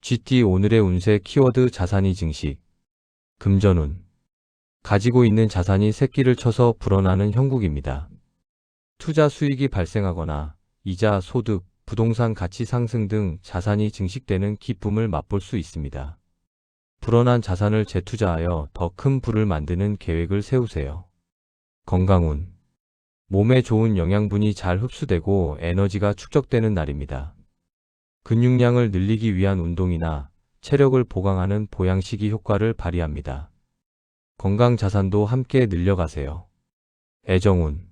GT 오늘의 운세 키워드 자산이 증식. 금전운. 가지고 있는 자산이 새끼를 쳐서 불어나는 형국입니다. 투자 수익이 발생하거나 이자, 소득, 부동산 가치 상승 등 자산이 증식되는 기쁨을 맛볼 수 있습니다. 불어난 자산을 재투자하여 더 큰 부를 만드는 계획을 세우세요. 건강운. 몸에 좋은 영양분이 잘 흡수되고 에너지가 축적되는 날입니다. 근육량을 늘리기 위한 운동이나 체력을 보강하는 보양식이 효과를 발휘합니다. 건강 자산도 함께 늘려가세요. 애정운.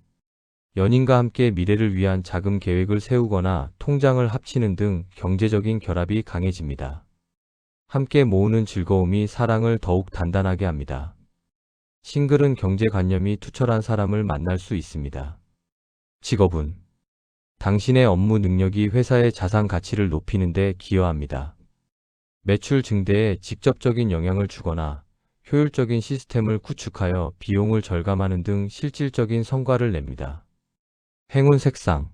연인과 함께 미래를 위한 자금 계획을 세우거나 통장을 합치는 등 경제적인 결합이 강해집니다. 함께 모으는 즐거움이 사랑을 더욱 단단하게 합니다. 싱글은 경제관념이 투철한 사람을 만날 수 있습니다. 직업운. 당신의 업무 능력이 회사의 자산 가치를 높이는 데 기여합니다. 매출 증대에 직접적인 영향을 주거나 효율적인 시스템을 구축하여 비용을 절감하는 등 실질적인 성과를 냅니다. 행운 색상.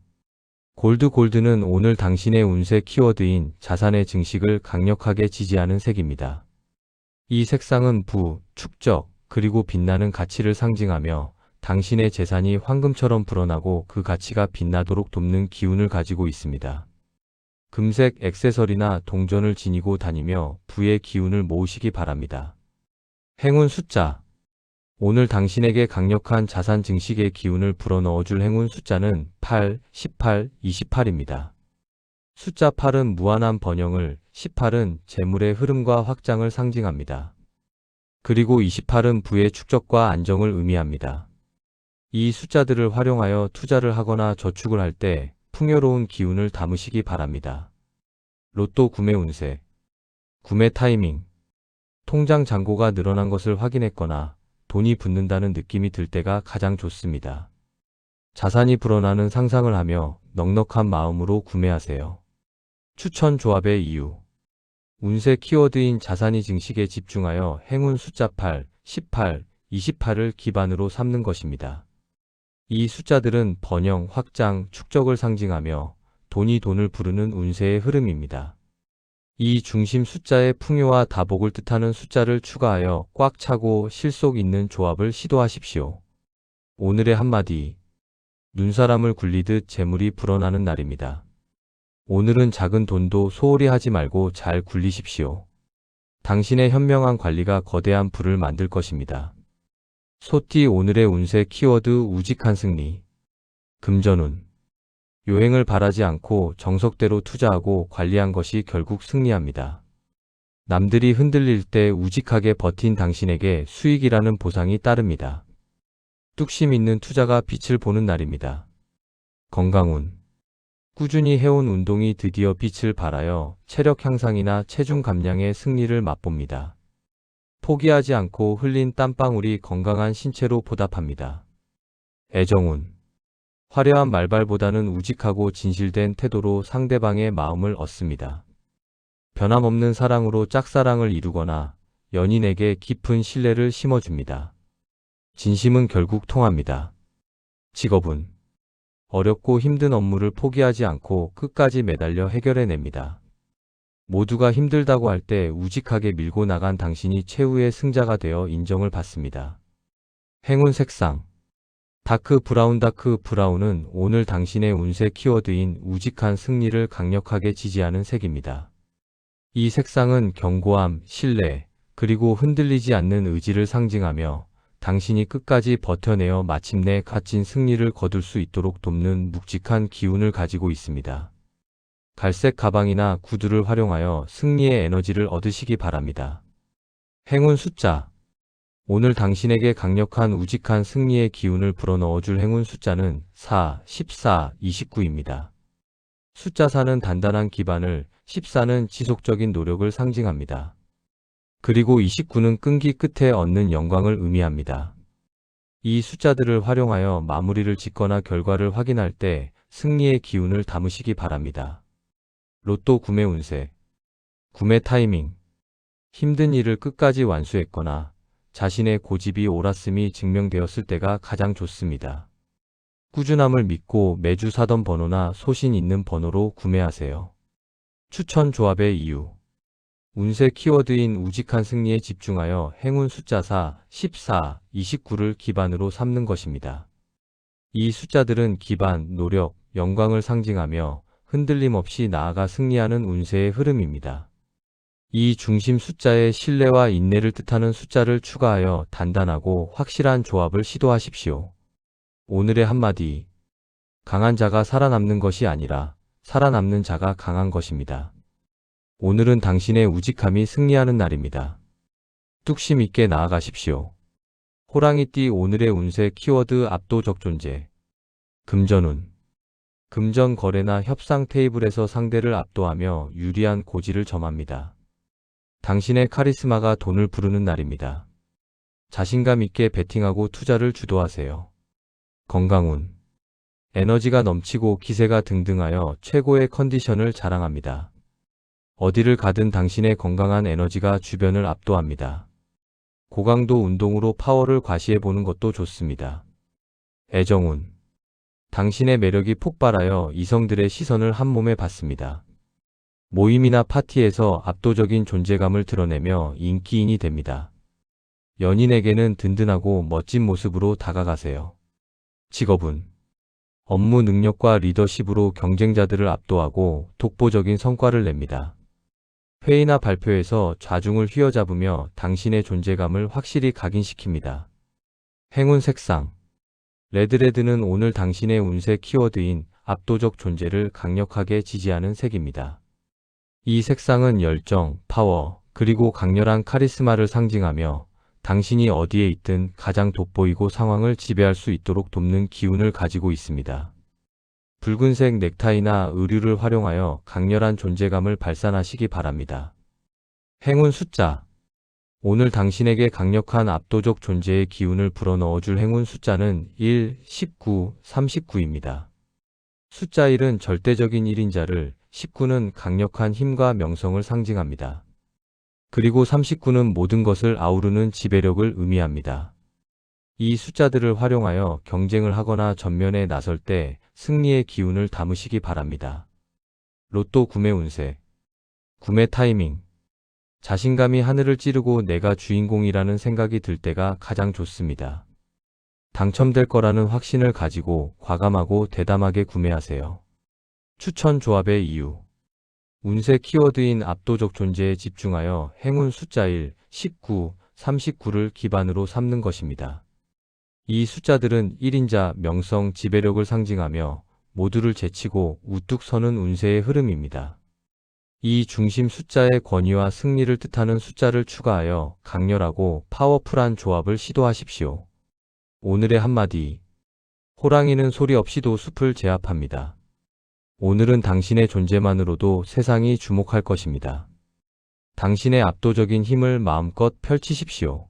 골드는 오늘 당신의 운세 키워드인 자산의 증식을 강력하게 지지하는 색입니다. 이 색상은 부, 축적, 그리고 빛나는 가치를 상징하며 당신의 재산이 황금처럼 불어나고 그 가치가 빛나도록 돕는 기운을 가지고 있습니다. 금색 액세서리나 동전을 지니고 다니며 부의 기운을 모으시기 바랍니다. 행운 숫자. 오늘 당신에게 강력한 자산 증식의 기운을 불어넣어줄 행운 숫자는 8, 18, 28입니다. 숫자 8은 무한한 번영을, 18은 재물의 흐름과 확장을 상징합니다. 그리고 28은 부의 축적과 안정을 의미합니다. 이 숫자들을 활용하여 투자를 하거나 저축을 할 때 풍요로운 기운을 담으시기 바랍니다. 로또 구매 운세. 구매 타이밍. 통장 잔고가 늘어난 것을 확인했거나 돈이 붙는다는 느낌이 들 때가 가장 좋습니다. 자산이 불어나는 상상을 하며 넉넉한 마음으로 구매하세요. 추천 조합의 이유. 운세 키워드인 자산이 증식에 집중하여 행운 숫자 8, 18, 28을 기반으로 삼는 것입니다. 이 숫자들은 번영, 확장, 축적을 상징하며 돈을 부르는 운세의 흐름입니다. 이 중심 숫자의 풍요와 다복을 뜻하는 숫자를 추가하여 꽉 차고 실속 있는 조합을 시도하십시오. 오늘의 한마디. 눈사람을 굴리듯 재물이 불어나는 날입니다. 오늘은 작은 돈도 소홀히 하지 말고 잘 굴리십시오. 당신의 현명한 관리가 거대한 부를 만들 것입니다. 소띠 오늘의 운세 키워드 우직한 승리. 금전운. 요행을 바라지 않고 정석대로 투자하고 관리한 것이 결국 승리합니다. 남들이 흔들릴 때 우직하게 버틴 당신에게 수익이라는 보상이 따릅니다. 뚝심 있는 투자가 빛을 보는 날입니다. 건강운. 꾸준히 해온 운동이 드디어 빛을 발하여 체력 향상이나 체중 감량의 승리를 맛봅니다. 포기하지 않고 흘린 땀방울이 건강한 신체로 보답합니다. 애정운. 화려한 말발보다는 우직하고 진실된 태도로 상대방의 마음을 얻습니다. 변함없는 사랑으로 짝사랑을 이루거나 연인에게 깊은 신뢰를 심어줍니다. 진심은 결국 통합니다. 직업운. 어렵고 힘든 업무를 포기하지 않고 끝까지 매달려 해결해냅니다. 모두가 힘들다고 할 때 우직하게 밀고 나간 당신이 최후의 승자가 되어 인정을 받습니다. 행운 색상. 다크 브라운은 오늘 당신의 운세 키워드인 우직한 승리를 강력하게 지지하는 색입니다. 이 색상은 견고함, 신뢰, 그리고 흔들리지 않는 의지를 상징하며 당신이 끝까지 버텨내어 마침내 값진 승리를 거둘 수 있도록 돕는 묵직한 기운을 가지고 있습니다. 갈색 가방이나 구두를 활용하여 승리의 에너지를 얻으시기 바랍니다. 행운 숫자. 오늘 당신에게 강력한 우직한 승리의 기운을 불어넣어줄 행운 숫자는 4, 14, 29입니다. 숫자 4는 단단한 기반을, 14는 지속적인 노력을 상징합니다. 그리고 29는 끈기 끝에 얻는 영광을 의미합니다. 이 숫자들을 활용하여 마무리를 짓거나 결과를 확인할 때 승리의 기운을 담으시기 바랍니다. 로또 구매 운세. 구매 타이밍. 힘든 일을 끝까지 완수했거나 자신의 고집이 옳았음이 증명되었을 때가 가장 좋습니다. 꾸준함을 믿고 매주 사던 번호나 소신 있는 번호로 구매하세요. 추천 조합의 이유. 운세 키워드인 우직한 승리에 집중하여 행운 숫자 4, 14, 29를 기반으로 삼는 것입니다. 이 숫자들은 기반, 노력, 영광을 상징하며 흔들림 없이 나아가 승리하는 운세의 흐름입니다. 이 중심 숫자에 신뢰와 인내를 뜻하는 숫자를 추가하여 단단하고 확실한 조합을 시도하십시오. 오늘의 한마디. 강한 자가 살아남는 것이 아니라 살아남는 자가 강한 것입니다. 오늘은 당신의 우직함이 승리하는 날입니다. 뚝심 있게 나아가십시오. 호랑이띠 오늘의 운세 키워드 압도적 존재. 금전운. 금전 거래나 협상 테이블에서 상대를 압도하며 유리한 고지를 점합니다. 당신의 카리스마가 돈을 부르는 날입니다. 자신감 있게 베팅하고 투자를 주도하세요. 건강운. 에너지가 넘치고 기세가 등등하여 최고의 컨디션을 자랑합니다. 어디를 가든 당신의 건강한 에너지가 주변을 압도합니다. 고강도 운동으로 파워를 과시해보는 것도 좋습니다. 애정운. 당신의 매력이 폭발하여 이성들의 시선을 한몸에 받습니다. 모임이나 파티에서 압도적인 존재감을 드러내며 인기인이 됩니다. 연인에게는 든든하고 멋진 모습으로 다가가세요. 직업운. 업무 능력과 리더십으로 경쟁자들을 압도하고 독보적인 성과를 냅니다. 회의나 발표에서 좌중을 휘어잡으며 당신의 존재감을 확실히 각인시킵니다. 행운 색상. 레드는 오늘 당신의 운세 키워드인 압도적 존재를 강력하게 지지하는 색입니다. 이 색상은 열정, 파워, 그리고 강렬한 카리스마를 상징하며 당신이 어디에 있든 가장 돋보이고 상황을 지배할 수 있도록 돕는 기운을 가지고 있습니다. 붉은색 넥타이나 의류를 활용하여 강렬한 존재감을 발산하시기 바랍니다. 행운 숫자. 오늘 당신에게 강력한 압도적 존재의 기운을 불어넣어줄 행운 숫자는 1, 19, 39입니다. 숫자 1은 절대적인 1인자를, 19는 강력한 힘과 명성을 상징합니다. 그리고 39는 모든 것을 아우르는 지배력을 의미합니다. 이 숫자들을 활용하여 경쟁을 하거나 전면에 나설 때 승리의 기운을 담으시기 바랍니다. 로또 구매 운세. 구매 타이밍. 자신감이 하늘을 찌르고 내가 주인공이라는 생각이 들 때가 가장 좋습니다. 당첨될 거라는 확신을 가지고 과감하고 대담하게 구매하세요. 추천 조합의 이유. 운세 키워드인 압도적 존재에 집중하여 행운 숫자 1, 19, 39를 기반으로 삼는 것입니다. 이 숫자들은 1인자, 명성, 지배력을 상징하며 모두를 제치고 우뚝 서는 운세의 흐름입니다. 이 중심 숫자의 권위와 승리를 뜻하는 숫자를 추가하여 강렬하고 파워풀한 조합을 시도하십시오. 오늘의 한마디. 호랑이는 소리 없이도 숲을 제압합니다. 오늘은 당신의 존재만으로도 세상이 주목할 것입니다. 당신의 압도적인 힘을 마음껏 펼치십시오.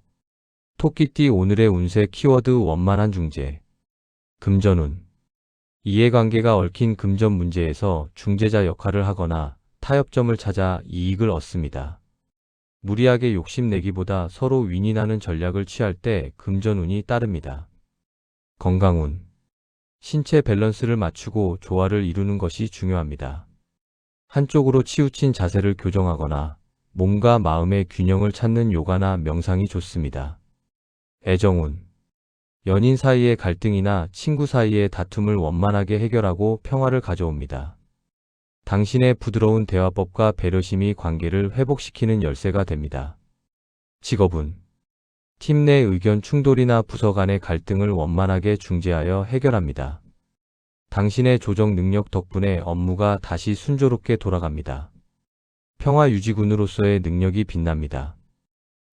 토끼띠 오늘의 운세 키워드 원만한 중재. 금전운. 이해관계가 얽힌 금전 문제에서 중재자 역할을 하거나 타협점을 찾아 이익을 얻습니다. 무리하게 욕심내기보다 서로 윈윈하는 전략을 취할 때 금전운이 따릅니다. 건강운. 신체 밸런스를 맞추고 조화를 이루는 것이 중요합니다. 한쪽으로 치우친 자세를 교정하거나 몸과 마음의 균형을 찾는 요가나 명상이 좋습니다. 애정운. 연인 사이의 갈등이나 친구 사이의 다툼을 원만하게 해결하고 평화를 가져옵니다. 당신의 부드러운 대화법과 배려심이 관계를 회복시키는 열쇠가 됩니다. 직업운. 팀 내 의견 충돌이나 부서 간의 갈등을 원만하게 중재하여 해결합니다. 당신의 조정 능력 덕분에 업무가 다시 순조롭게 돌아갑니다. 평화 유지군으로서의 능력이 빛납니다.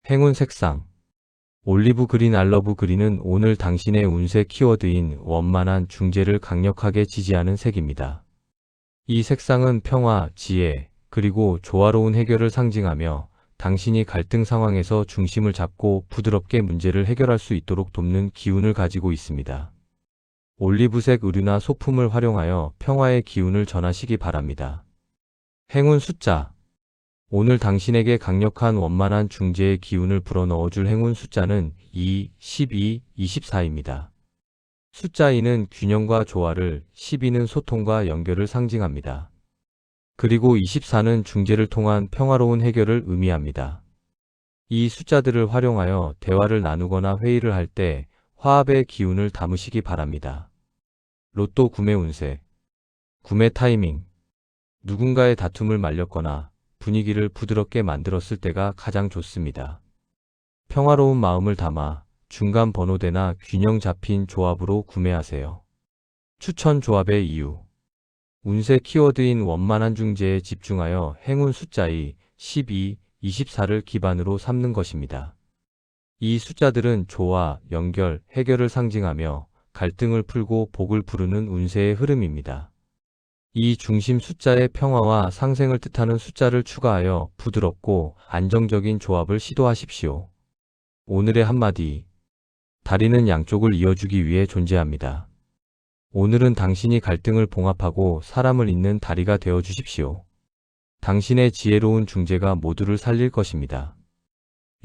행운 색상. 올리브 그린 알러브 그린은 오늘 당신의 운세 키워드인 원만한 중재를 강력하게 지지하는 색입니다. 이 색상은 평화, 지혜, 그리고 조화로운 해결을 상징하며 당신이 갈등 상황에서 중심을 잡고 부드럽게 문제를 해결할 수 있도록 돕는 기운을 가지고 있습니다. 올리브색 의류나 소품을 활용하여 평화의 기운을 전하시기 바랍니다. 행운 숫자. 오늘 당신에게 강력한 원만한 중재의 기운을 불어넣어줄 행운 숫자는 2, 12, 24입니다. 숫자 2는 균형과 조화를, 12는 소통과 연결을 상징합니다. 그리고 24는 중재를 통한 평화로운 해결을 의미합니다. 이 숫자들을 활용하여 대화를 나누거나 회의를 할 때 화합의 기운을 담으시기 바랍니다. 로또 구매 운세. 구매 타이밍. 누군가의 다툼을 말렸거나 분위기를 부드럽게 만들었을 때가 가장 좋습니다. 평화로운 마음을 담아 중간 번호대나 균형 잡힌 조합으로 구매하세요. 추천 조합의 이유. 운세 키워드인 원만한 중재에 집중하여 행운 숫자 2, 12, 24를 기반으로 삼는 것입니다. 이 숫자들은 조화, 연결, 해결을 상징하며 갈등을 풀고 복을 부르는 운세의 흐름입니다. 이 중심 숫자의 평화와 상생을 뜻하는 숫자를 추가하여 부드럽고 안정적인 조합을 시도하십시오. 오늘의 한마디. 다리는 양쪽을 이어주기 위해 존재합니다. 오늘은 당신이 갈등을 봉합하고 사람을 잇는 다리가 되어 주십시오. 당신의 지혜로운 중재가 모두를 살릴 것입니다.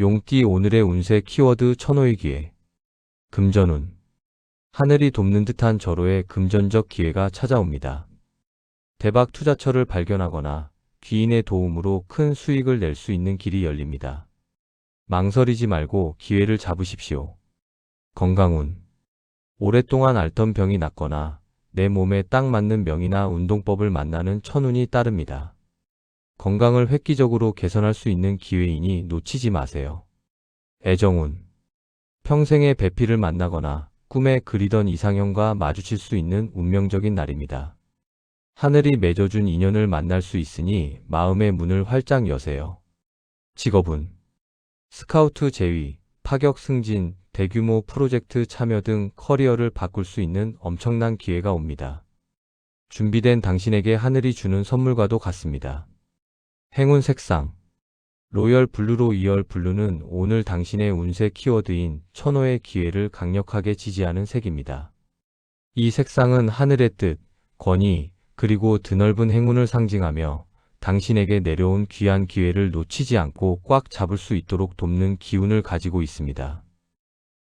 용띠 오늘의 운세 키워드 천호의 기회. 금전운. 하늘이 돕는 듯한 절호의 금전적 기회가 찾아옵니다. 대박 투자처를 발견하거나 귀인의 도움으로 큰 수익을 낼 수 있는 길이 열립니다. 망설이지 말고 기회를 잡으십시오. 건강운. 오랫동안 앓던 병이 낫거나 내 몸에 딱 맞는 명이나 운동법을 만나는 천운이 따릅니다. 건강을 획기적으로 개선할 수 있는 기회이니 놓치지 마세요. 애정운. 평생의 배필을 만나거나 꿈에 그리던 이상형과 마주칠 수 있는 운명적인 날입니다. 하늘이 맺어준 인연을 만날 수 있으니 마음의 문을 활짝 여세요. 직업운. 스카우트 제위, 파격 승진, 대규모 프로젝트 참여 등 커리어를 바꿀 수 있는 엄청난 기회가 옵니다. 준비된 당신에게 하늘이 주는 선물과도 같습니다. 행운 색상. 로열 블루로 이열 블루는 오늘 당신의 운세 키워드인 천호의 기회를 강력하게 지지하는 색입니다. 이 색상은 하늘의 뜻, 권위, 그리고 드넓은 행운을 상징하며 당신에게 내려온 귀한 기회를 놓치지 않고 꽉 잡을 수 있도록 돕는 기운을 가지고 있습니다.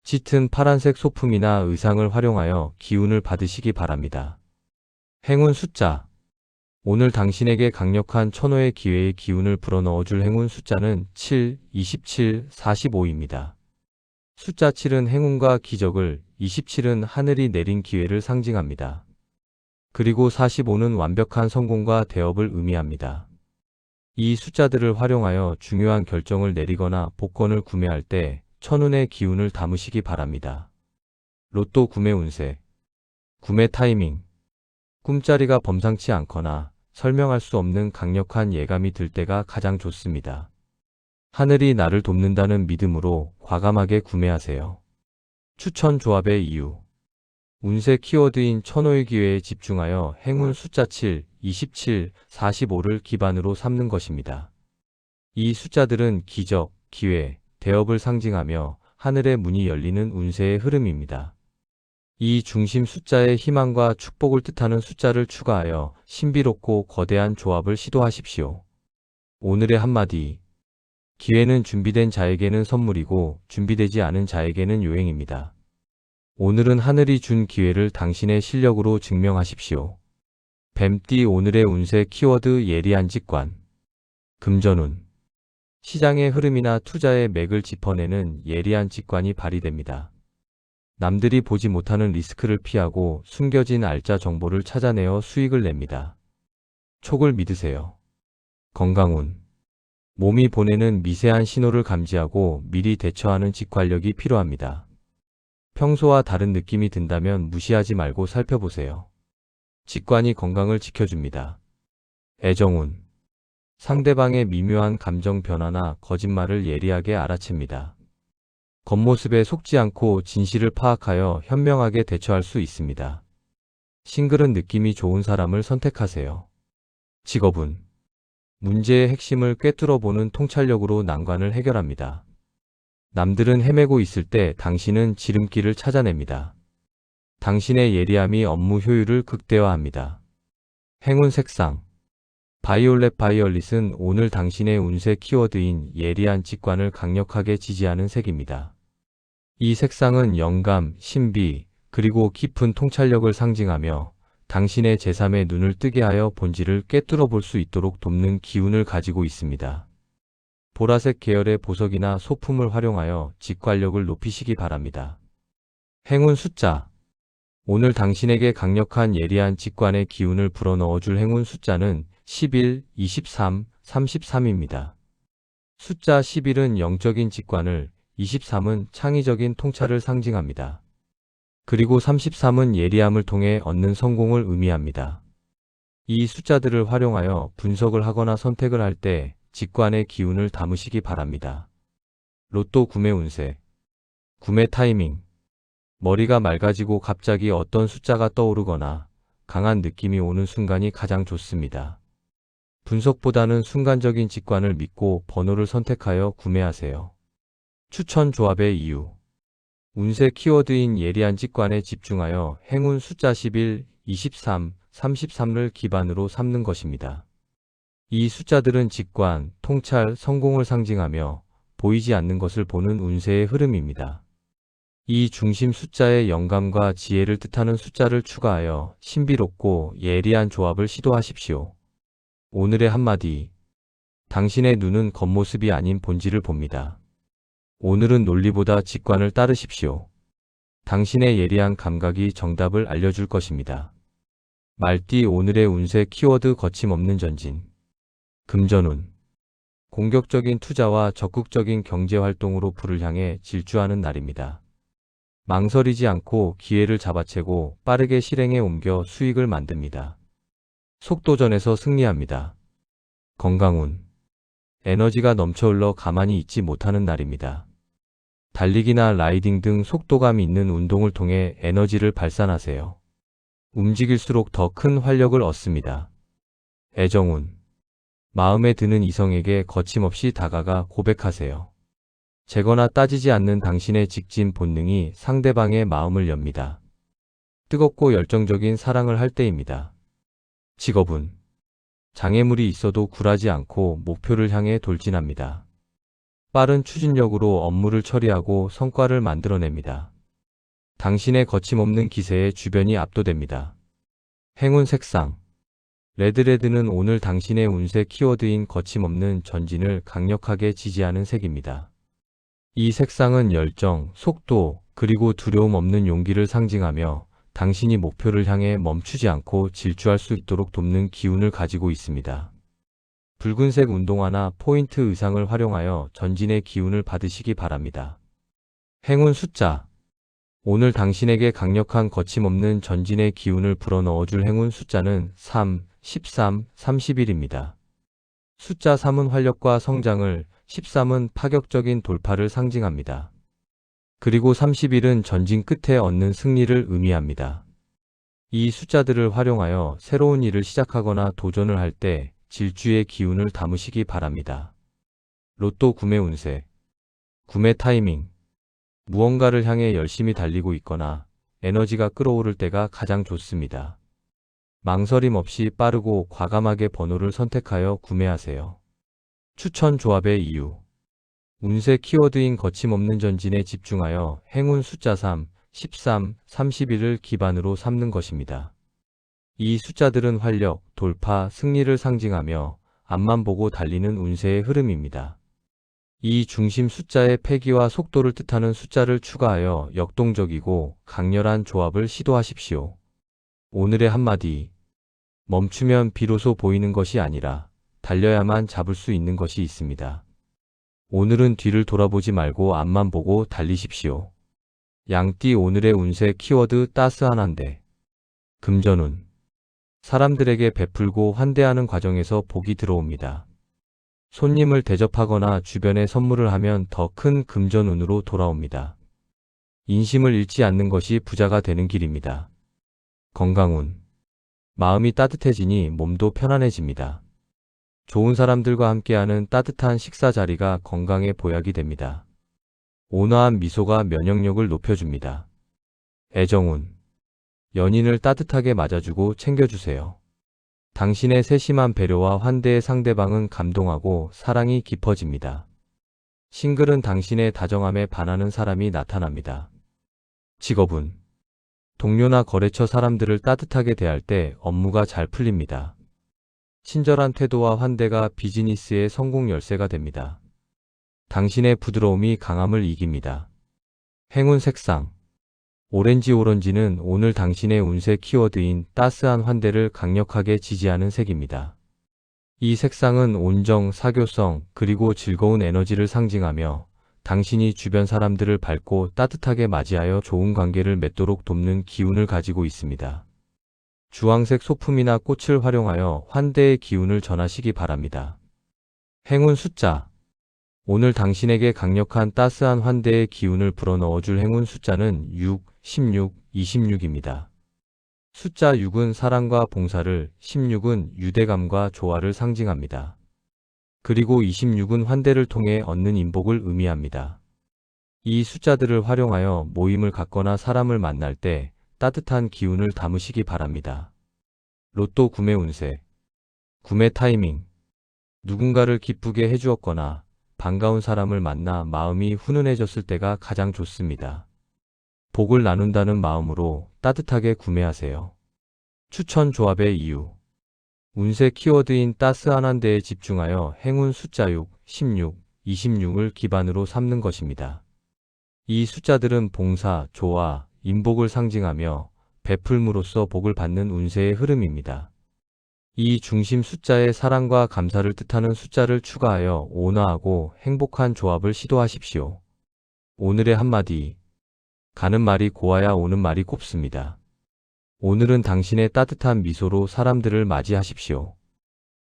짙은 파란색 소품이나 의상을 활용하여 기운을 받으시기 바랍니다. 행운 숫자. 오늘 당신에게 강력한 천호의 기회의 기운을 불어넣어줄 행운 숫자는 7, 27, 45입니다. 숫자 7은 행운과 기적을, 27은 하늘이 내린 기회를 상징합니다. 그리고 45는 완벽한 성공과 대업을 의미합니다. 이 숫자들을 활용하여 중요한 결정을 내리거나 복권을 구매할 때 천운의 기운을 담으시기 바랍니다. 로또 구매 운세. 구매 타이밍. 꿈자리가 범상치 않거나 설명할 수 없는 강력한 예감이 들 때가 가장 좋습니다. 하늘이 나를 돕는다는 믿음으로 과감하게 구매하세요. 추천 조합의 이유. 운세 키워드인 천호의 기회에 집중하여 행운 숫자 7, 27, 45를 기반으로 삼는 것입니다. 이 숫자들은 기적, 기회, 대업을 상징하며 하늘의 문이 열리는 운세의 흐름입니다. 이 중심 숫자의 희망과 축복을 뜻하는 숫자를 추가하여 신비롭고 거대한 조합을 시도하십시오. 오늘의 한마디. 기회는 준비된 자에게는 선물이고 준비되지 않은 자에게는 요행입니다. 오늘은 하늘이 준 기회를 당신의 실력으로 증명하십시오. 뱀띠 오늘의 운세 키워드 예리한 직관. 금전운. 시장의 흐름이나 투자의 맥을 짚어내는 예리한 직관이 발휘됩니다. 남들이 보지 못하는 리스크를 피하고 숨겨진 알짜 정보를 찾아내어 수익을 냅니다. 촉을 믿으세요. 건강운. 몸이 보내는 미세한 신호를 감지하고 미리 대처하는 직관력이 필요합니다. 평소와 다른 느낌이 든다면 무시하지 말고 살펴보세요. 직관이 건강을 지켜줍니다. 애정운. 상대방의 미묘한 감정 변화나 거짓말을 예리하게 알아챕니다. 겉모습에 속지 않고 진실을 파악하여 현명하게 대처할 수 있습니다. 싱글은 느낌이 좋은 사람을 선택하세요. 직업운. 문제의 핵심을 꿰뚫어보는 통찰력으로 난관을 해결합니다. 남들은 헤매고 있을 때 당신은 지름길을 찾아냅니다. 당신의 예리함이 업무 효율을 극대화합니다. 행운 색상. 바이올렛 바이올릿은 오늘 당신의 운세 키워드인 예리한 직관을 강력하게 지지하는 색입니다. 이 색상은 영감, 신비, 그리고 깊은 통찰력을 상징하며 당신의 제3의 눈을 뜨게 하여 본질을 꿰뚫어 볼 수 있도록 돕는 기운을 가지고 있습니다. 보라색 계열의 보석이나 소품을 활용하여 직관력을 높이시기 바랍니다. 행운 숫자. 오늘 당신에게 강력한 예리한 직관의 기운을 불어넣어줄 행운 숫자는 11, 23, 33입니다. 숫자 11은 영적인 직관을, 23은 창의적인 통찰을 상징합니다. 그리고 33은 예리함을 통해 얻는 성공을 의미합니다. 이 숫자들을 활용하여 분석을 하거나 선택을 할 때 직관의 기운을 담으시기 바랍니다. 로또 구매 운세. 구매 타이밍. 머리가 맑아지고 갑자기 어떤 숫자가 떠오르거나 강한 느낌이 오는 순간이 가장 좋습니다. 분석보다는 순간적인 직관을 믿고 번호를 선택하여 구매하세요. 추천 조합의 이유. 운세 키워드인 예리한 직관에 집중하여 행운 숫자 11, 23, 33을 기반으로 삼는 것입니다. 이 숫자들은 직관, 통찰, 성공을 상징하며 보이지 않는 것을 보는 운세의 흐름입니다. 이 중심 숫자의 영감과 지혜를 뜻하는 숫자를 추가하여 신비롭고 예리한 조합을 시도하십시오. 오늘의 한마디. 당신의 눈은 겉모습이 아닌 본질을 봅니다. 오늘은 논리보다 직관을 따르십시오. 당신의 예리한 감각이 정답을 알려줄 것입니다. 말띠 오늘의 운세 키워드 거침없는 전진. 금전운. 공격적인 투자와 적극적인 경제활동으로 부를 향해 질주하는 날입니다. 망설이지 않고 기회를 잡아채고 빠르게 실행에 옮겨 수익을 만듭니다. 속도전에서 승리합니다. 건강운. 에너지가 넘쳐 흘러 가만히 있지 못하는 날입니다. 달리기나 라이딩 등 속도감 있는 운동을 통해 에너지를 발산하세요. 움직일수록 더 큰 활력을 얻습니다. 애정운. 마음에 드는 이성에게 거침없이 다가가 고백하세요. 재거나 따지지 않는 당신의 직진 본능이 상대방의 마음을 엽니다. 뜨겁고 열정적인 사랑을 할 때입니다. 직업운. 장애물이 있어도 굴하지 않고 목표를 향해 돌진합니다. 빠른 추진력으로 업무를 처리하고 성과를 만들어냅니다. 당신의 거침없는 기세에 주변이 압도됩니다. 행운 색상. 레드는 오늘 당신의 운세 키워드인 거침없는 전진을 강력하게 지지하는 색입니다. 이 색상은 열정, 속도, 그리고 두려움 없는 용기를 상징하며 당신이 목표를 향해 멈추지 않고 질주할 수 있도록 돕는 기운을 가지고 있습니다. 붉은색 운동화나 포인트 의상을 활용하여 전진의 기운을 받으시기 바랍니다. 행운 숫자. 오늘 당신에게 강력한 거침없는 전진의 기운을 불어넣어줄 행운 숫자는 3, 13, 31입니다. 숫자 3은 활력과 성장을, 13은 파격적인 돌파를 상징합니다. 그리고 31은 전진 끝에 얻는 승리를 의미합니다. 이 숫자들을 활용하여 새로운 일을 시작하거나 도전을 할 때 질주의 기운을 담으시기 바랍니다. 로또 구매 운세. 구매 타이밍. 무언가를 향해 열심히 달리고 있거나 에너지가 끓어오를 때가 가장 좋습니다. 망설임 없이 빠르고 과감하게 번호를 선택하여 구매하세요. 추천 조합의 이유. 운세 키워드인 거침없는 전진에 집중하여 행운 숫자 3, 13, 31을 기반으로 삼는 것입니다. 이 숫자들은 활력, 돌파, 승리를 상징하며 앞만 보고 달리는 운세의 흐름입니다. 이 중심 숫자의 패기와 속도를 뜻하는 숫자를 추가하여 역동적이고 강렬한 조합을 시도하십시오. 오늘의 한마디. 멈추면 비로소 보이는 것이 아니라 달려야만 잡을 수 있는 것이 있습니다. 오늘은 뒤를 돌아보지 말고 앞만 보고 달리십시오. 양띠 오늘의 운세 키워드 따스한 한대. 금전운. 사람들에게 베풀고 환대하는 과정에서 복이 들어옵니다. 손님을 대접하거나 주변에 선물을 하면 더 큰 금전운으로 돌아옵니다. 인심을 잃지 않는 것이 부자가 되는 길입니다. 건강운. 마음이 따뜻해지니 몸도 편안해집니다. 좋은 사람들과 함께하는 따뜻한 식사 자리가 건강에 보약이 됩니다. 온화한 미소가 면역력을 높여줍니다. 애정운. 연인을 따뜻하게 맞아주고 챙겨주세요. 당신의 세심한 배려와 환대에 상대방은 감동하고 사랑이 깊어집니다. 싱글은 당신의 다정함에 반하는 사람이 나타납니다. 직업운. 동료나 거래처 사람들을 따뜻하게 대할 때 업무가 잘 풀립니다. 친절한 태도와 환대가 비즈니스의 성공 열쇠가 됩니다. 당신의 부드러움이 강함을 이깁니다. 행운 색상 오렌지는 오늘 당신의 운세 키워드인 따스한 환대를 강력하게 지지하는 색입니다. 이 색상은 온정, 사교성, 그리고 즐거운 에너지를 상징하며 당신이 주변 사람들을 밝고 따뜻하게 맞이하여 좋은 관계를 맺도록 돕는 기운을 가지고 있습니다. 주황색 소품이나 꽃을 활용하여 환대의 기운을 전하시기 바랍니다. 행운 숫자 오늘 당신에게 강력한 따스한 환대의 기운을 불어넣어줄 행운 숫자는 6, 16, 26입니다. 숫자 6은 사랑과 봉사를, 16은 유대감과 조화를 상징합니다. 그리고 26은 환대를 통해 얻는 인복을 의미합니다. 이 숫자들을 활용하여 모임을 갖거나 사람을 만날 때 따뜻한 기운을 담으시기 바랍니다. 로또 구매 운세 구매 타이밍 누군가를 기쁘게 해주었거나 반가운 사람을 만나 마음이 훈훈해졌을 때가 가장 좋습니다. 복을 나눈다는 마음으로 따뜻하게 구매하세요. 추천 조합의 이유 운세 키워드인 따스한 환대에 집중하여 행운 숫자 6, 16, 26을 기반으로 삼는 것입니다. 이 숫자들은 봉사, 조화, 인복을 상징하며 베풀므로써 복을 받는 운세의 흐름입니다. 이 중심 숫자에 사랑과 감사를 뜻하는 숫자를 추가하여 온화하고 행복한 조합을 시도하십시오. 오늘의 한마디 가는 말이 고와야 오는 말이 곱습니다. 오늘은 당신의 따뜻한 미소로 사람들을 맞이하십시오.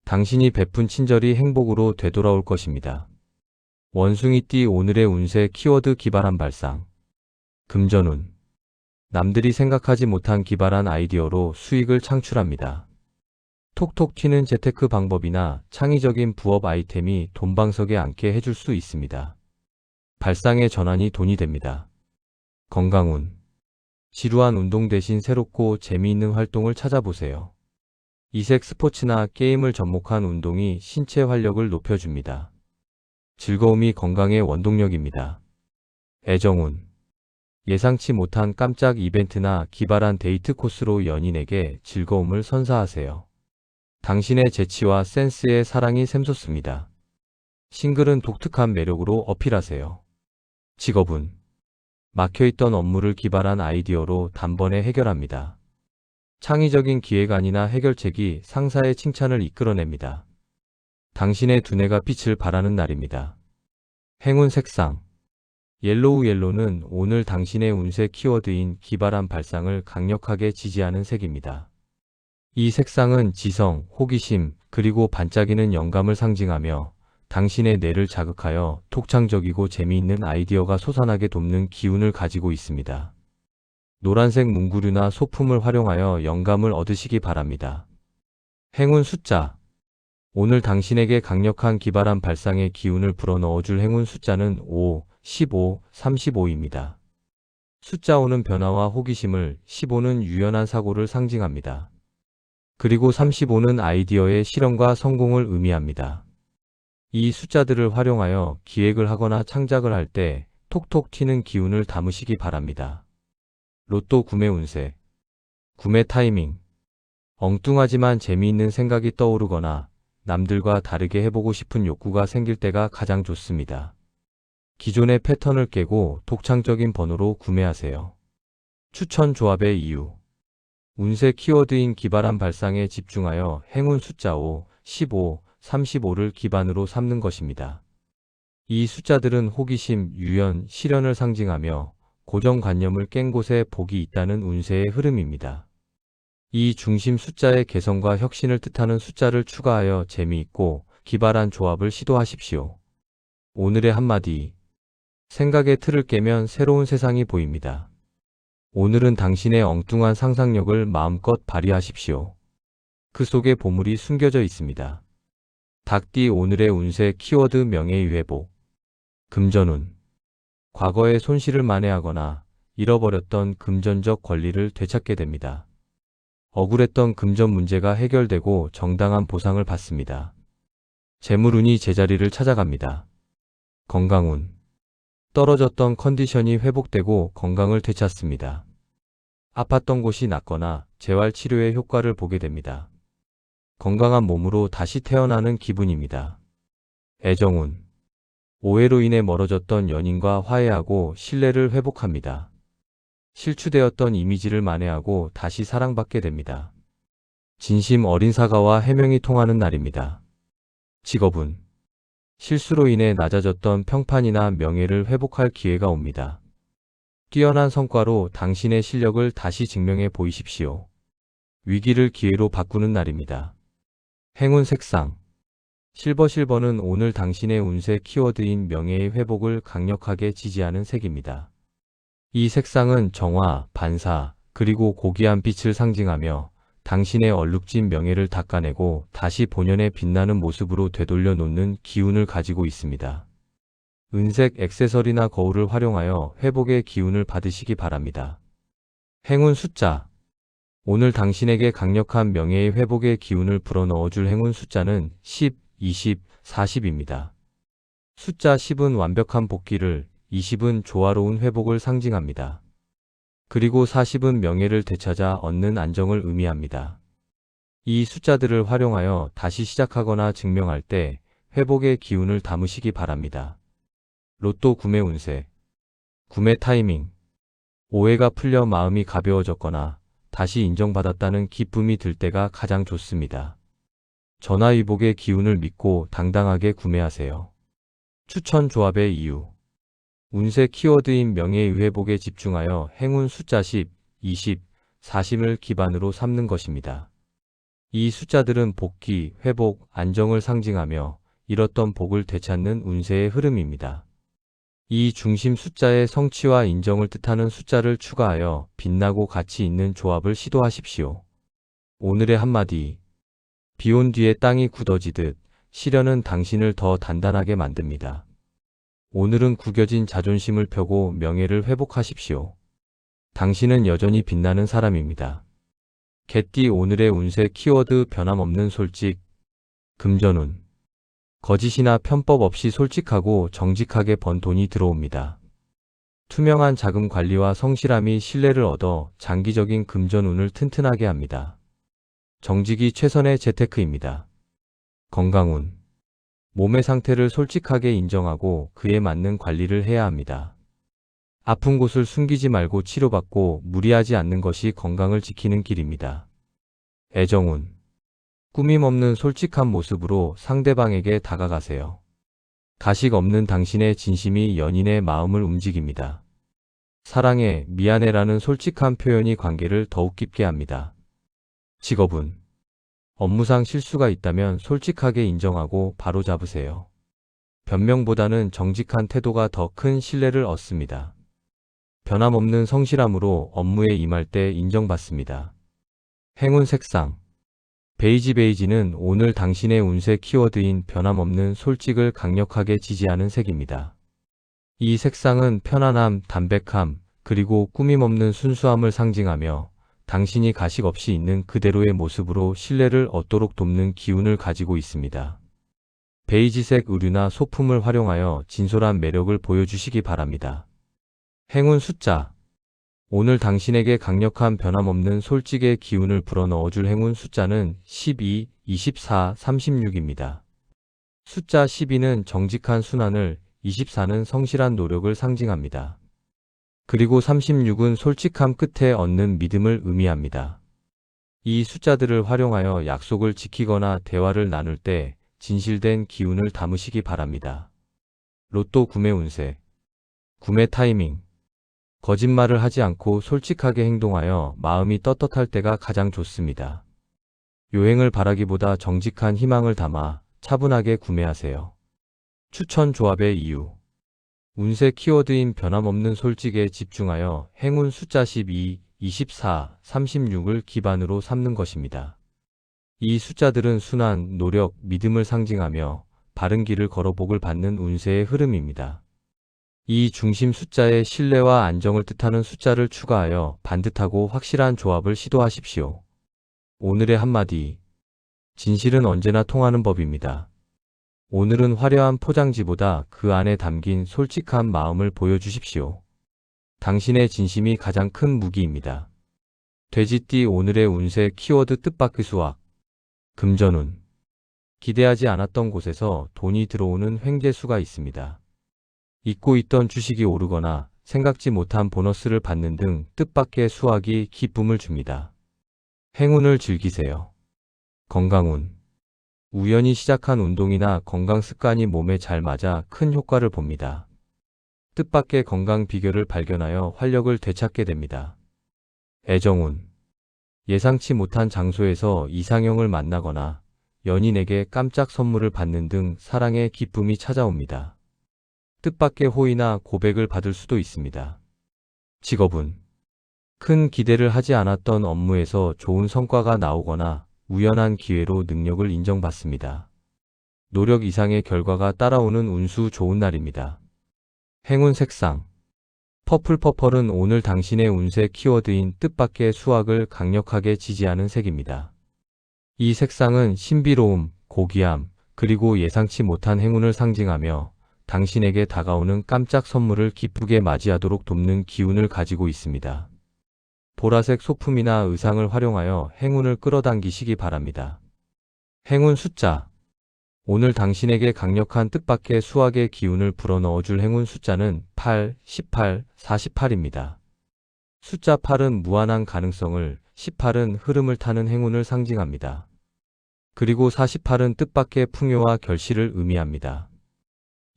당신이 베푼 친절이 행복으로 되돌아올 것입니다. 원숭이띠 오늘의 운세 키워드 기발한 발상 금전운 남들이 생각하지 못한 기발한 아이디어로 수익을 창출합니다. 톡톡 튀는 재테크 방법이나 창의적인 부업 아이템이 돈방석에 앉게 해줄 수 있습니다. 발상의 전환이 돈이 됩니다. 건강운 지루한 운동 대신 새롭고 재미있는 활동을 찾아보세요. 이색 스포츠나 게임을 접목한 운동이 신체 활력을 높여줍니다. 즐거움이 건강의 원동력입니다. 애정운 예상치 못한 깜짝 이벤트나 기발한 데이트 코스로 연인에게 즐거움을 선사하세요. 당신의 재치와 센스에 사랑이 샘솟습니다. 싱글은 독특한 매력으로 어필하세요. 직업운 막혀있던 업무를 기발한 아이디어로 단번에 해결합니다. 창의적인 기획안이나 해결책이 상사의 칭찬을 이끌어냅니다. 당신의 두뇌가 빛을 발하는 날입니다. 행운 색상 옐로우는 오늘 당신의 운세 키워드인 기발한 발상을 강력하게 지지하는 색입니다. 이 색상은 지성, 호기심, 그리고 반짝이는 영감을 상징하며 당신의 뇌를 자극하여 독창적이고 재미있는 아이디어가 솟아나게 돕는 기운을 가지고 있습니다. 노란색 문구류나 소품을 활용하여 영감을 얻으시기 바랍니다. 행운 숫자 오늘 당신에게 강력한 기발한 발상의 기운을 불어넣어줄 행운 숫자는 5, 15, 35입니다. 숫자 5는 변화와 호기심을, 15는 유연한 사고를 상징합니다. 그리고 35는 아이디어의 실현과 성공을 의미합니다. 이 숫자들을 활용하여 기획을 하거나 창작을 할 때 톡톡 튀는 기운을 담으시기 바랍니다. 로또 구매 운세 구매 타이밍 엉뚱하지만 재미있는 생각이 떠오르거나 남들과 다르게 해보고 싶은 욕구가 생길 때가 가장 좋습니다. 기존의 패턴을 깨고 독창적인 번호로 구매하세요. 추천 조합의 이유 운세 키워드인 기발한 발상에 집중하여 행운 숫자 5, 15, 35를 기반으로 삼는 것입니다. 이 숫자들은 호기심, 유연, 실현을 상징하며 고정관념을 깬 곳에 복이 있다는 운세의 흐름입니다. 이 중심 숫자의 개성과 혁신을 뜻하는 숫자를 추가하여 재미있고 기발한 조합을 시도하십시오. 오늘의 한마디 생각의 틀을 깨면 새로운 세상이 보입니다. 오늘은 당신의 엉뚱한 상상력을 마음껏 발휘하십시오. 그 속에 보물이 숨겨져 있습니다. 닭띠 오늘의 운세 키워드 명예의 회복 금전운 과거의 손실을 만회하거나 잃어버렸던 금전적 권리를 되찾게 됩니다. 억울했던 금전 문제가 해결되고 정당한 보상을 받습니다. 재물운이 제자리를 찾아갑니다. 건강운 떨어졌던 컨디션이 회복되고 건강을 되찾습니다. 아팠던 곳이 낫거나 재활 치료의 효과를 보게 됩니다. 건강한 몸으로 다시 태어나는 기분입니다. 애정운. 오해로 인해 멀어졌던 연인과 화해하고 신뢰를 회복합니다. 실추되었던 이미지를 만회하고 다시 사랑받게 됩니다. 진심 어린 사과와 해명이 통하는 날입니다. 직업운. 실수로 인해 낮아졌던 평판이나 명예를 회복할 기회가 옵니다. 뛰어난 성과로 당신의 실력을 다시 증명해 보이십시오. 위기를 기회로 바꾸는 날입니다. 행운 색상. 실버는 오늘 당신의 운세 키워드인 명예의 회복을 강력하게 지지하는 색입니다. 이 색상은 정화, 반사, 그리고 고귀한 빛을 상징하며 당신의 얼룩진 명예를 닦아내고 다시 본연의 빛나는 모습으로 되돌려 놓는 기운을 가지고 있습니다. 은색 액세서리나 거울을 활용하여 회복의 기운을 받으시기 바랍니다. 행운 숫자. 오늘 당신에게 강력한 명예의 회복의 기운을 불어넣어줄 행운 숫자는 10, 20, 40입니다. 숫자 10은 완벽한 복귀를, 20은 조화로운 회복을 상징합니다. 그리고 40은 명예를 되찾아 얻는 안정을 의미합니다. 이 숫자들을 활용하여 다시 시작하거나 증명할 때 회복의 기운을 담으시기 바랍니다. 로또 구매 운세. 구매 타이밍. 오해가 풀려 마음이 가벼워졌거나 다시 인정받았다는 기쁨이 들 때가 가장 좋습니다. 전화위복의 기운을 믿고 당당하게 구매하세요. 추천 조합의 이유. 운세 키워드인 명예의 회복에 집중하여 행운 숫자 10, 20, 40을 기반으로 삼는 것입니다. 이 숫자들은 복귀, 회복, 안정을 상징하며 잃었던 복을 되찾는 운세의 흐름입니다. 이 중심 숫자에 성취와 인정을 뜻하는 숫자를 추가하여 빛나고 가치 있는 조합을 시도하십시오. 오늘의 한마디. 비온 뒤에 땅이 굳어지듯 시련은 당신을 더 단단하게 만듭니다. 오늘은 구겨진 자존심을 펴고 명예를 회복하십시오. 당신은 여전히 빛나는 사람입니다. 개띠 오늘의 운세 키워드 변함없는 솔직. 금전운. 거짓이나 편법 없이 솔직하고 정직하게 번 돈이 들어옵니다. 투명한 자금 관리와 성실함이 신뢰를 얻어 장기적인 금전운을 튼튼하게 합니다. 정직이 최선의 재테크입니다. 건강운. 몸의 상태를 솔직하게 인정하고 그에 맞는 관리를 해야 합니다. 아픈 곳을 숨기지 말고 치료받고 무리하지 않는 것이 건강을 지키는 길입니다. 애정운. 꾸밈 없는 솔직한 모습으로 상대방에게 다가가세요. 가식 없는 당신의 진심이 연인의 마음을 움직입니다. 사랑해, 미안해라는 솔직한 표현이 관계를 더욱 깊게 합니다. 직업운. 업무상 실수가 있다면 솔직하게 인정하고 바로 잡으세요. 변명보다는 정직한 태도가 더 큰 신뢰를 얻습니다. 변함없는 성실함으로 업무에 임할 때 인정받습니다. 행운 색상. 베이지는 오늘 당신의 운세 키워드인 변함없는 솔직을 강력하게 지지하는 색입니다. 이 색상은 편안함, 담백함, 그리고 꾸밈없는 순수함을 상징하며 당신이 가식 없이 있는 그대로의 모습으로 신뢰를 얻도록 돕는 기운을 가지고 있습니다. 베이지색 의류나 소품을 활용하여 진솔한 매력을 보여주시기 바랍니다. 행운 숫자. 오늘 당신에게 강력한 변함없는 솔직의 기운을 불어넣어줄 행운 숫자는 12, 24, 36입니다. 숫자 12는 정직한 순환을, 24는 성실한 노력을 상징합니다. 그리고 36은 솔직함 끝에 얻는 믿음을 의미합니다. 이 숫자들을 활용하여 약속을 지키거나 대화를 나눌 때 진실된 기운을 담으시기 바랍니다. 로또 구매 운세. 구매 타이밍. 거짓말을 하지 않고 솔직하게 행동하여 마음이 떳떳할 때가 가장 좋습니다. 요행을 바라기보다 정직한 희망을 담아 차분하게 구매하세요. 추천 조합의 이유. 운세 키워드인 변함없는 솔직에 집중하여 행운 숫자 12, 24, 36을 기반으로 삼는 것입니다. 이 숫자들은 순환, 노력, 믿음을 상징하며 바른 길을 걸어 복을 받는 운세의 흐름입니다. 이 중심 숫자에 신뢰와 안정을 뜻하는 숫자를 추가하여 반듯하고 확실한 조합을 시도하십시오. 오늘의 한마디. 진실은 언제나 통하는 법입니다. 오늘은 화려한 포장지보다 그 안에 담긴 솔직한 마음을 보여주십시오. 당신의 진심이 가장 큰 무기입니다. 돼지띠 오늘의 운세 키워드 뜻밖의 수확. 금전운. 기대하지 않았던 곳에서 돈이 들어오는 횡재수가 있습니다. 잊고 있던 주식이 오르거나 생각지 못한 보너스를 받는 등 뜻밖의 수확이 기쁨을 줍니다. 행운을 즐기세요. 건강운. 우연히 시작한 운동이나 건강 습관이 몸에 잘 맞아 큰 효과를 봅니다. 뜻밖의 건강 비결을 발견하여 활력을 되찾게 됩니다. 애정운. 예상치 못한 장소에서 이상형을 만나거나 연인에게 깜짝 선물을 받는 등 사랑의 기쁨이 찾아옵니다. 뜻밖의 호의나 고백을 받을 수도 있습니다. 직업운. 큰 기대를 하지 않았던 업무에서 좋은 성과가 나오거나 우연한 기회로 능력을 인정받습니다. 노력 이상의 결과가 따라오는 운수 좋은 날입니다. 행운 색상. 퍼플은 오늘 당신의 운세 키워드인 뜻밖의 수확을 강력하게 지지하는 색입니다. 이 색상은 신비로움, 고귀함, 그리고 예상치 못한 행운을 상징하며 당신에게 다가오는 깜짝 선물을 기쁘게 맞이하도록 돕는 기운을 가지고 있습니다. 보라색 소품이나 의상을 활용하여 행운을 끌어당기시기 바랍니다. 행운 숫자. 오늘 당신에게 강력한 뜻밖의 수확의 기운을 불어넣어줄 행운 숫자는 8, 18, 48입니다. 숫자 8은 무한한 가능성을, 18은 흐름을 타는 행운을 상징합니다. 그리고 48은 뜻밖의 풍요와 결실을 의미합니다.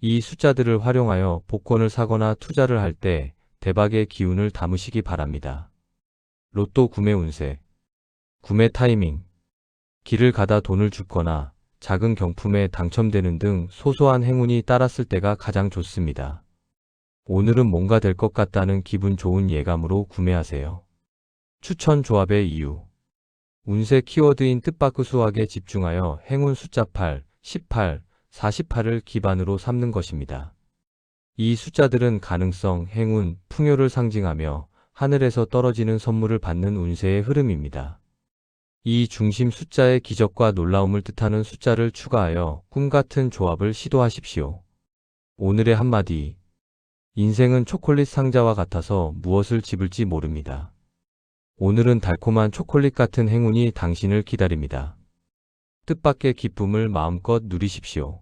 이 숫자들을 활용하여 복권을 사거나 투자를 할 때 대박의 기운을 담으시기 바랍니다. 로또 구매 운세. 구매 타이밍. 길을 가다 돈을 줍거나 작은 경품에 당첨되는 등 소소한 행운이 따랐을 때가 가장 좋습니다. 오늘은 뭔가 될 것 같다는 기분 좋은 예감으로 구매하세요. 추천 조합의 이유. 운세 키워드인 뜻밖의 수확에 집중하여 행운 숫자 8, 18, 48을 기반으로 삼는 것입니다. 이 숫자들은 가능성, 행운, 풍요를 상징하며 하늘에서 떨어지는 선물을 받는 운세의 흐름입니다. 이 중심 숫자의 기적과 놀라움을 뜻하는 숫자를 추가하여 꿈같은 조합을 시도하십시오. 오늘의 한마디. 인생은 초콜릿 상자와 같아서 무엇을 집을지 모릅니다. 오늘은 달콤한 초콜릿 같은 행운이 당신을 기다립니다. 뜻밖의 기쁨을 마음껏 누리십시오.